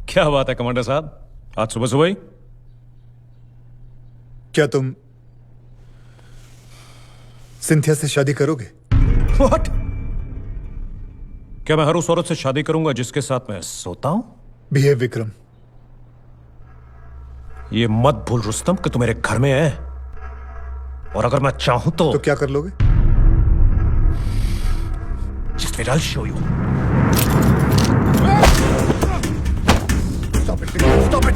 क्या बात है कमांडर साहब, आज सुबह सुबह ही? क्या तुम सिंथिया से शादी करोगे? What? क्या मैं हर उस औरत से शादी करूंगा जिसके साथ मैं सोता हूं? बिहेव विक्रम। ये मत भूल रुस्तम कि तू मेरे घर में है, और अगर मैं चाहूं तो क्या कर लोगे? Just wait, I'll show you. Stop it, Vikram, stop it.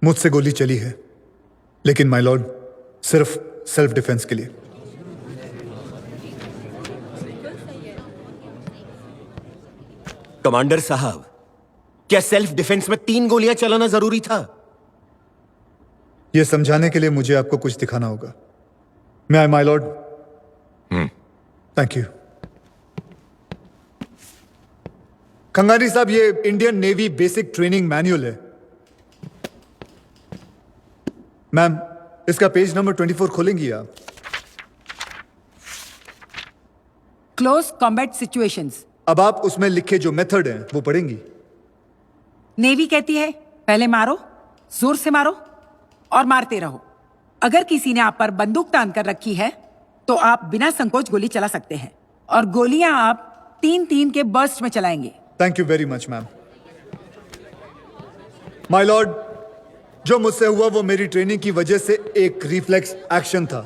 मुझसे गोली चली है, लेकिन माय लॉर्ड सिर्फ सेल्फ डिफेंस के लिए। कमांडर साहब, क्या सेल्फ डिफेंस में 3 गोलियां चलाना जरूरी था? यह समझाने के लिए मुझे आपको कुछ दिखाना होगा। May I my lord? Thank you. Kangani साहब, ये Indian navy basic training manual है। मैम, इसका पेज नंबर 24 खोलेंगी आप? Close combat situations. अब आप उसमें लिखे जो मेथड हैं वो पढ़ेंगी। नेवी कहती है पहले मारो, जोर से मारो और मारते रहो। अगर किसी ने आप पर बंदूक तान कर रखी है तो आप बिना संकोच गोली चला सकते हैं, और गोलियां आप 3-3 के बर्स्ट में चलाएंगे। Thank you very much ma'am. My Lord, जो मुझसे हुआ वो मेरी ट्रेनिंग की वजह से एक रिफ्लेक्स एक्शन था।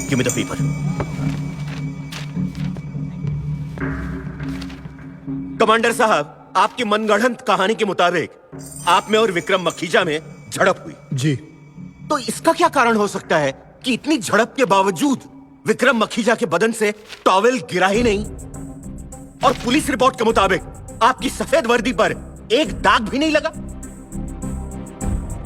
Give me the paper. Commander साहब, आपकी मनगढ़ंत कहानी के मुताबिक आप में और विक्रम मखीजा में झड़प हुई। जी। तो इसका क्या कारण हो सकता है कि इतनी झड़प के बावजूद विक्रम मखीजा के बदन से टॉवेल गिरा ही नहीं, और पुलिस रिपोर्ट के मुताबिक आपकी सफेद वर्दी पर एक दाग भी नहीं लगा?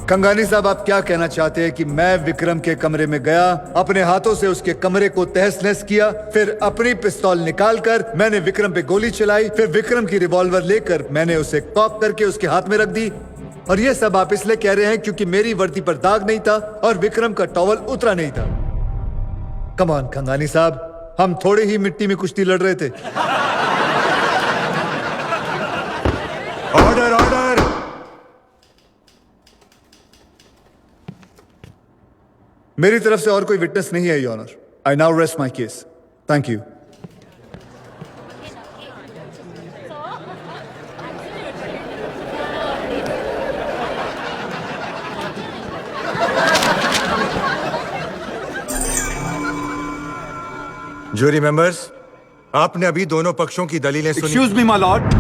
कंगानी साहब, आप क्या कहना चाहते हैं कि मैं विक्रम के कमरे में गया, अपने हाथों से उसके कमरे को तहस नहस किया, फिर अपनी पिस्तौल निकालकर मैंने विक्रम पे गोली चलाई, फिर विक्रम की रिवॉल्वर लेकर मैंने उसे कॉक करके उसके हाथ में रख दी, और ये सब आप इसलिए कह रहे हैं क्योंकि मेरी वर्दी पर दाग नहीं था और विक्रम का टॉवल उतरा नहीं था? कम ऑन कंगानी साहब, हम थोड़ी ही मिट्टी में कुश्ती लड़ रहे थे। Order order. मेरी तरफ से और कोई विटनेस नहीं है, your honour. I now rest my case. Thank you. Jury members, आपने अभी दोनों पक्षों की दलीलें सुनी। Excuse me my lord.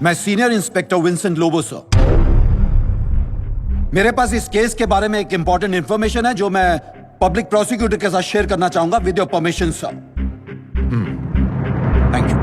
मैं senior inspector Vincent Lobo sir. मेरे पास इस केस के बारे में एक इंपॉर्टेंट इंफॉर्मेशन है जो मैं पब्लिक प्रोसिक्यूटर के साथ शेयर करना चाहूंगा with your permission sir. Thank you.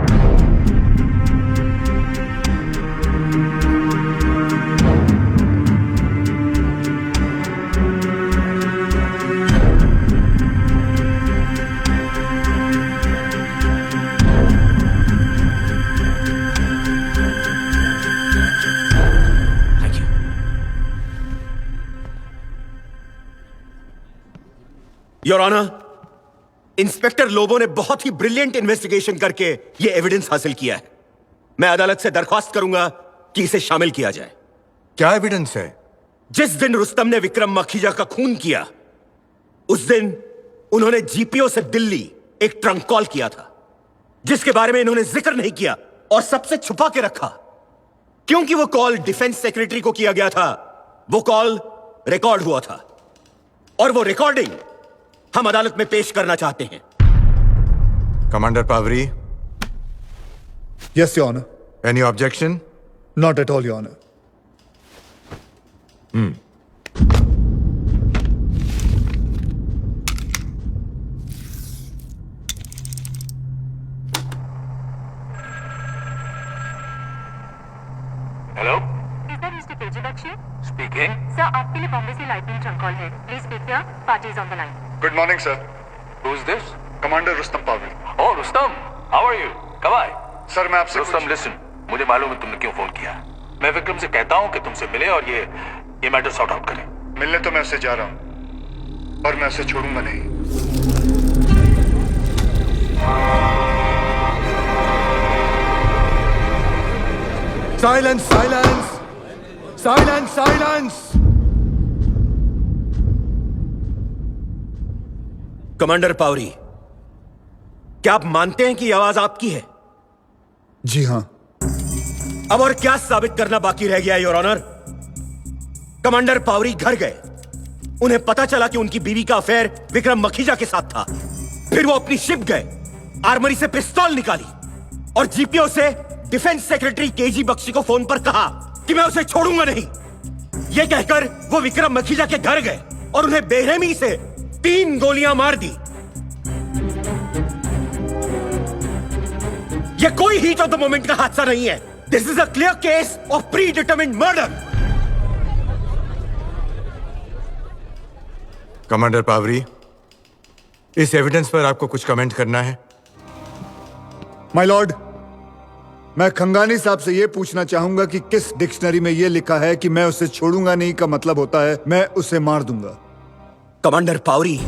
Your honour, inspector Lobo ने बहुत ही ब्रिलियंट इन्वेस्टिगेशन करके यह एविडेंस हासिल किया है। मैं अदालत से दरख्वास्त करूंगा कि इसे शामिल किया जाए। क्या एविडेंस है? जिस दिन रुस्तम ने विक्रम मखीजा का खून किया, उस दिन उन्होंने जीपीओ से दिल्ली एक ट्रंक कॉल किया था, जिसके बारे में इन्होंने जिक्र नहीं किया और सबसे छुपा के रखा, क्योंकि वो कॉल डिफेंस सेक्रेटरी को किया गया था। वो कॉल रिकॉर्ड हुआ था और वो रिकॉर्डिंग हम अदालत में पेश करना चाहते हैं। Commander Pavri, yes your honour. Any objection? Not at all your honour. Hello, Is that Mr. Teju Bakshi? Speaking. Sir, आपके लिए बॉम्बे से लाइटनिंग ट्रंक कॉल है। Please speak here. Party is on the line. Good morning sir. Who is this? Commander Rustom Pavri. Oh Rustom, how are you? कब आए? Sir मैं आपसे Rustam listen, मुझे मालूम है तुमने क्यों फोन किया। मैं विक्रम से कहता हूँ कि तुमसे मिले और ये मैटर सॉर्ट आउट करें। मिलने तो मैं उससे जा रहा हूं और मैं उसे छोड़ूंगा नहीं। Silence, silence, silence, silence. Commander Pavri, क्या आप मानते हैं कि यह आवाज आपकी है? जी हां। अब और क्या साबित करना बाकी रह गया योर ऑनर? कमांडर पावरी घर गए, उन्हें पता चला कि उनकी बीवी का अफेयर विक्रम मखीजा के साथ था। फिर वो अपनी शिप गए, आर्मरी से पिस्तौल निकाली और जीपीओ से डिफेंस सेक्रेटरी केजी बख्शी को फोन पर कहा कि मैं उसे छोड़ूंगा नहीं। यह कहकर वो विक्रम मखीजा के घर गए और उन्हें बेरहमी से 3 गोलियां मार दी। यह कोई हीट ऑफ द मोमेंट का हादसा नहीं है। This is a clear case of predetermined murder. Commander Pavri, इस एविडेंस पर आपको कुछ कमेंट करना है? माय लॉर्ड, मैं खंगानी साहब से यह पूछना चाहूंगा कि किस डिक्शनरी में यह लिखा है कि मैं उसे छोड़ूंगा नहीं का मतलब होता है मैं उसे मार दूंगा। कमांडर पावरी,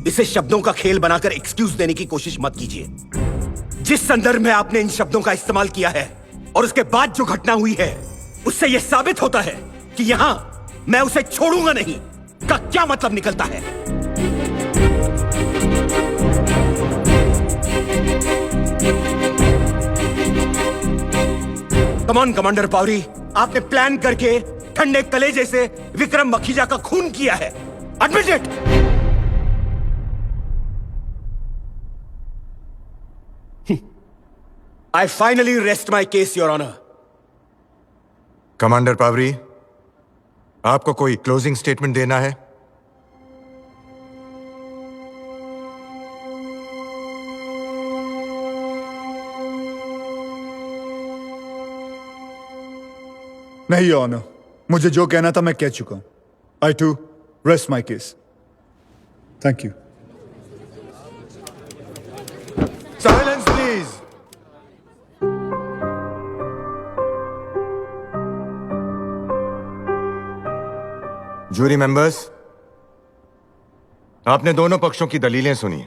इसे शब्दों का खेल बनाकर एक्सक्यूज देने की कोशिश मत कीजिए। जिस संदर्भ में आपने इन शब्दों का इस्तेमाल किया है और उसके बाद जो घटना हुई है, उससे यह साबित होता है कि यहां मैं उसे छोड़ूंगा नहीं का क्या मतलब निकलता है। कमान कमांडर पावरी, आपने प्लान करके ठंडे कलेजे से विक्रम मखीजा का खून किया है। Admit it. I finally rest my case, Your Honor. Commander Pavri, आपको कोई क्लोजिंग स्टेटमेंट देना है? नहीं योर ऑनर, मुझे जो कहना था मैं कह चुका हूं। I too rest my case. Thank you. Silence please. Jury members, आपने दोनों पक्षों की दलीलें सुनी,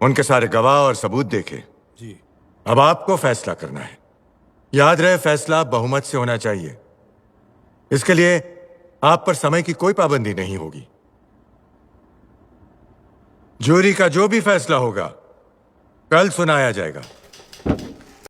उनके सारे गवाह और सबूत देखे। जी, अब आपको फैसला करना है। याद रहे, फैसला बहुमत से होना चाहिए। इसके लिए आप पर समय की कोई पाबंदी नहीं होगी। जूरी का जो भी फैसला होगा कल सुनाया जाएगा।